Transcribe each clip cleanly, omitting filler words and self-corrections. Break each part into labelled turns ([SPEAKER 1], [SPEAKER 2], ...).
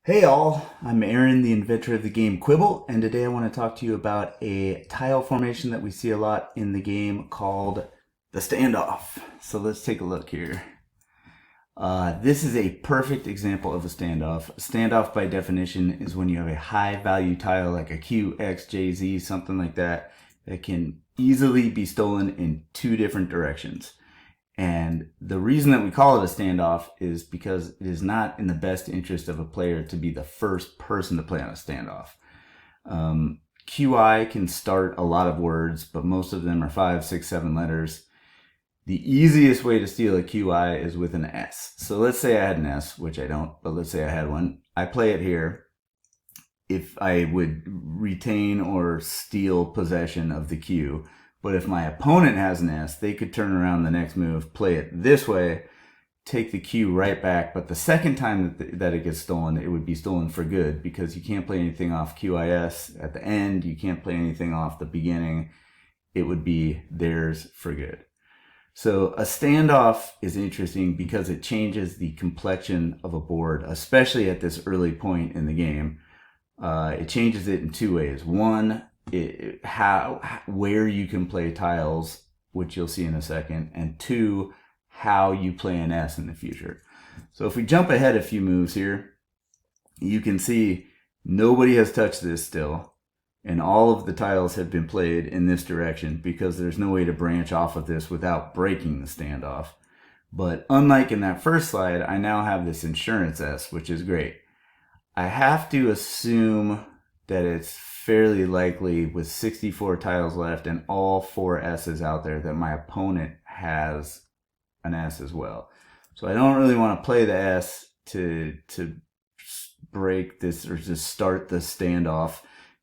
[SPEAKER 1] Hey all, I'm Aaron, the inventor of the game Qwibble, and today I want to talk to you about a tile formation that we see a lot in the game called the standoff. So let's take a look here. This is a perfect example of a standoff. A standoff by definition is when you have a high value tile like a Q, X, J, Z, something like that, that can easily be stolen in two different directions. And the reason that we call it a standoff is because it is not in the best interest of a player to be the first person to play on a standoff. QI can start a lot of words, but most of them are 5, 6, 7 letters. The easiest way to steal a QI is with an S. So let's say I had an S, which I don't, but let's say I had one. I play it here. If I would retain or steal possession of the Q, but if my opponent has an S, they could turn around the next move, play it this way, take the Q right back. But the second time that it gets stolen, it would be stolen for good because you can't play anything off QIS at the end. You can't play anything off the beginning. It would be theirs for good. So a standoff is interesting because it changes the complexion of a board, especially at this early point in the game. It changes it in two ways. One, where you can play tiles, which you'll see in a second, and two, how you play an S in the future. So if we jump ahead a few moves here, you can see nobody has touched this still, and all of the tiles have been played in this direction because there's no way to branch off of this without breaking the standoff. But unlike in that first slide, I now have this insurance S, which is great. I have to assume that it's fairly likely with 64 tiles left and all 4 S's out there that my opponent has an S as well. So I don't really want to play the S to break this or just start the standoff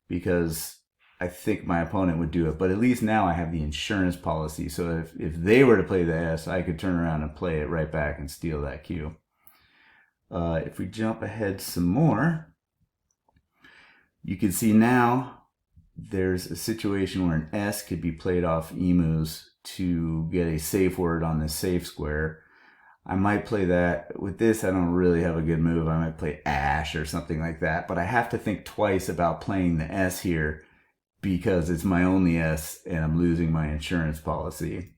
[SPEAKER 1] because I think my opponent would do it. But at least now I have the insurance policy. So if they were to play the S, I could turn around and play it right back and steal that Q. If we jump ahead some more, you can see now there's a situation where an S could be played off emus to get a safe word on this safe square. I might play that. With this, I don't really have a good move. I might play Ash or something like that, but I have to think twice about playing the S here because it's my only S and I'm losing my insurance policy.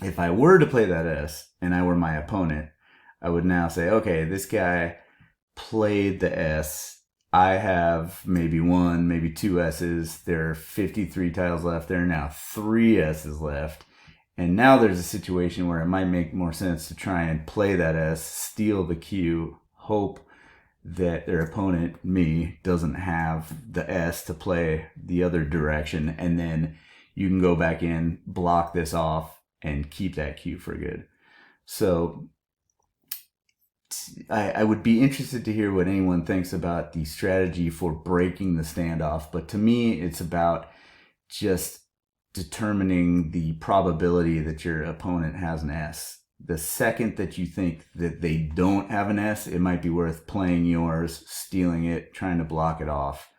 [SPEAKER 1] If I were to play that S and I were my opponent, I would now say, okay, this guy played the S. I have maybe 1, maybe 2 S's. There are 53 tiles left. There are now 3 S's left. And now there's a situation where it might make more sense to try and play that S, steal the Q, hope that their opponent, me, doesn't have the S to play the other direction. And then you can go back in, block this off, and keep that Q for good. So I would be interested to hear what anyone thinks about the strategy for breaking the standoff. But to me, it's about just determining the probability that your opponent has an S. The second that you think that they don't have an S, it might be worth playing yours, stealing it, trying to block it off.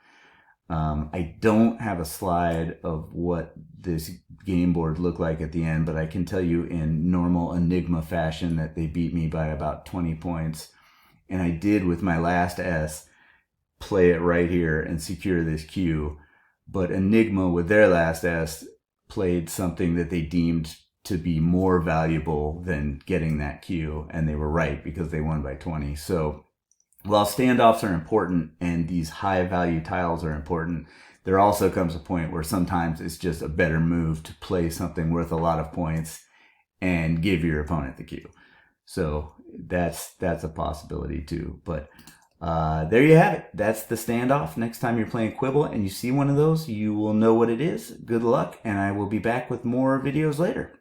[SPEAKER 1] I don't have a slide of what this game board looked like at the end, but I can tell you in normal Enigma fashion that they beat me by about 20 points. And I did, with my last S, play it right here and secure this Q. But Enigma, with their last S, played something that they deemed to be more valuable than getting that Q. And they were right because they won by 20. So while standoffs are important and these high value tiles are important, there also comes a point where sometimes it's just a better move to play something worth a lot of points and give your opponent the Q. So that's a possibility too. But there you have it. That's the standoff. Next time you're playing Qwibble and you see one of those, you will know what it is. Good luck, and I will be back with more videos later.